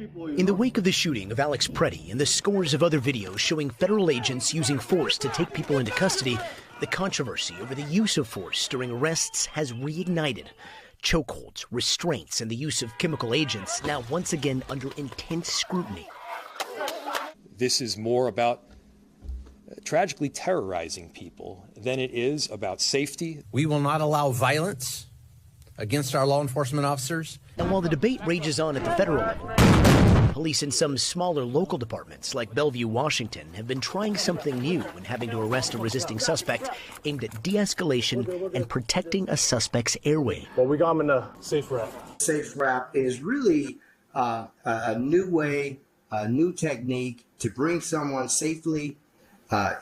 In the wake of the shooting of Alex Preddy and the scores of other videos showing federal agents using force to take people into custody, the controversy over the use of force during arrests has reignited. Chokeholds, restraints, and the use of chemical agents now once again under intense scrutiny. This is more about tragically terrorizing people than it is about safety. We will not allow violence against our law enforcement officers. And while the debate rages on at the federal level, police in some smaller local departments like Bellevue, Washington, have been trying something new when having to arrest a resisting suspect aimed at de-escalation and protecting a suspect's airway. Well, we got him in a SafeWrap. SafeWrap is really a new way, a new technique to bring someone safely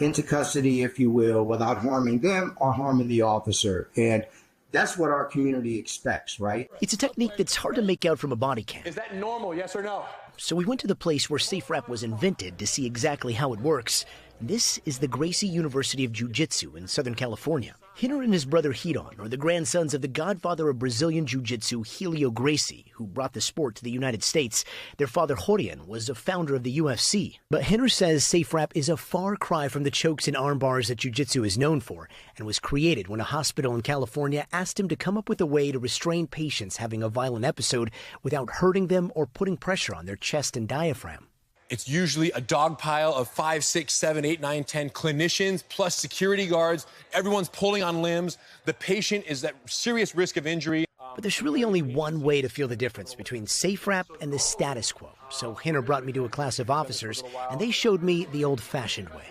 into custody, if you will, without harming them or harming the officer. And that's what our community expects, right? It's a technique that's hard to make out from a body cam. Is that normal, yes or no? So we went to the place where SafeWrap was invented to see exactly how it works. This is the Gracie University of Jiu-Jitsu in Southern California. Hinner and his brother Hidon are the grandsons of the godfather of Brazilian Jiu-Jitsu, Helio Gracie, who brought the sport to the United States. Their father, Rorion, was a founder of the UFC. But Hinner says SafeWrap is a far cry from the chokes and arm bars that Jiu-Jitsu is known for, and was created when a hospital in California asked him to come up with a way to restrain patients having a violent episode without hurting them or putting pressure on their chest and diaphragm. It's usually a dog pile of 5, 6, 7, 8, 9, 10 clinicians plus security guards. Everyone's pulling on limbs. The patient is at serious risk of injury. But there's really only one way to feel the difference between SafeWrap and the status quo. So Hinner brought me to a class of officers, and they showed me the old-fashioned way.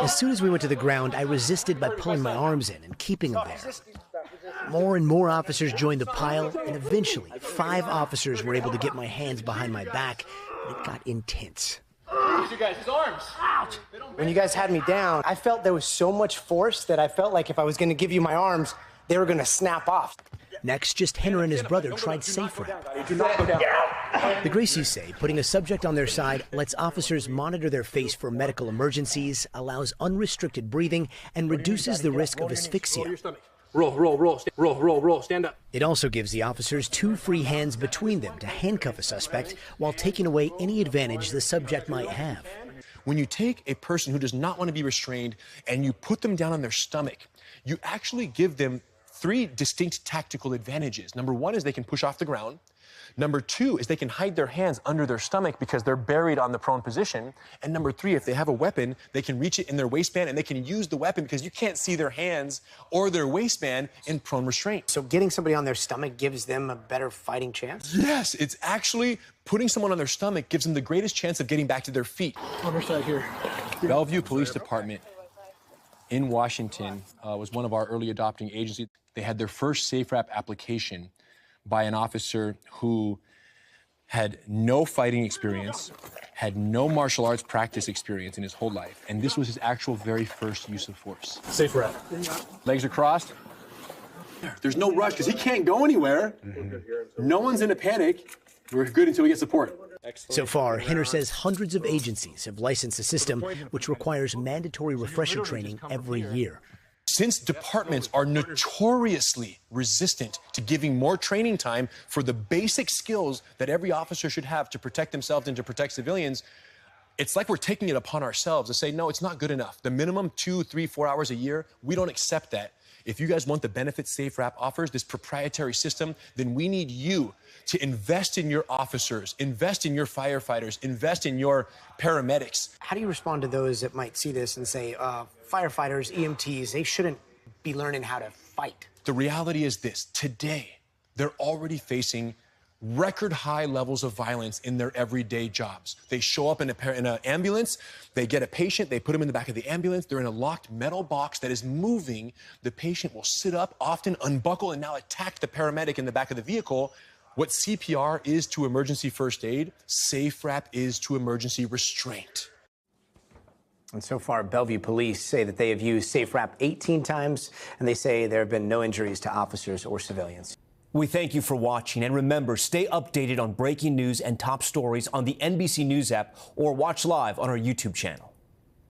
As soon as we went to the ground, I resisted by pulling my arms in and keeping them there. More and more officers joined the pile, and eventually 5 officers were able to get my hands behind my back, and it got intense. You guys, his arms. Ouch. When you guys had me down, I felt there was so much force that I felt like if I was going to give you my arms, they were going to snap off. Next, just Hinner and his brother tried SafeWrap. Do not go down. The Gracies say putting a subject on their side lets officers monitor their face for medical emergencies, allows unrestricted breathing, and reduces the risk of asphyxia. Roll, stand up. It also gives the officers 2 free hands between them to handcuff a suspect while taking away any advantage the subject might have. When you take a person who does not want to be restrained and you put them down on their stomach, you actually give them 3 distinct tactical advantages. Number 1 is they can push off the ground. Number 2 is they can hide their hands under their stomach because they're buried on the prone position. And number 3, if they have a weapon, they can reach it in their waistband and they can use the weapon because you can't see their hands or their waistband in prone restraint. So getting somebody on their stomach gives them a better fighting chance? Yes, it's actually putting someone on their stomach gives them the greatest chance of getting back to their feet. On our side here. Bellevue Police Department in Washington was one of our early adopting agencies. They had their first SafeWrap application by an officer who had no fighting experience, had no martial arts practice experience in his whole life, and this was his actual very first use of force. SafeWrap. Legs are crossed. There's no rush because he can't go anywhere. No one's in a panic. We're good until we get support. So far, Hinner says hundreds of agencies have licensed a system which requires mandatory refresher training every year. Since departments are notoriously resistant to giving more training time for the basic skills that every officer should have to protect themselves and to protect civilians, it's like we're taking it upon ourselves to say, no, it's not good enough. The minimum 2, 3, 4 hours a year, we don't accept that. If you guys want the benefits SafeWrap offers, this proprietary system, then we need you to invest in your officers, invest in your firefighters, invest in your paramedics. How do you respond to those that might see this and say, firefighters, EMTs, they shouldn't be learning how to fight? The reality is this, today, they're already facing record high levels of violence in their everyday jobs. They show up in an ambulance, they get a patient, they put him in the back of the ambulance, they're in a locked metal box that is moving. The patient will sit up, often unbuckle, and now attack the paramedic in the back of the vehicle. What CPR is to emergency first aid, SafeWrap is to emergency restraint. And so far, Bellevue police say that they have used SafeWrap 18 times, and they say there have been no injuries to officers or civilians. We thank you for watching, and remember, stay updated on breaking news and top stories on the NBC News app or watch live on our YouTube channel.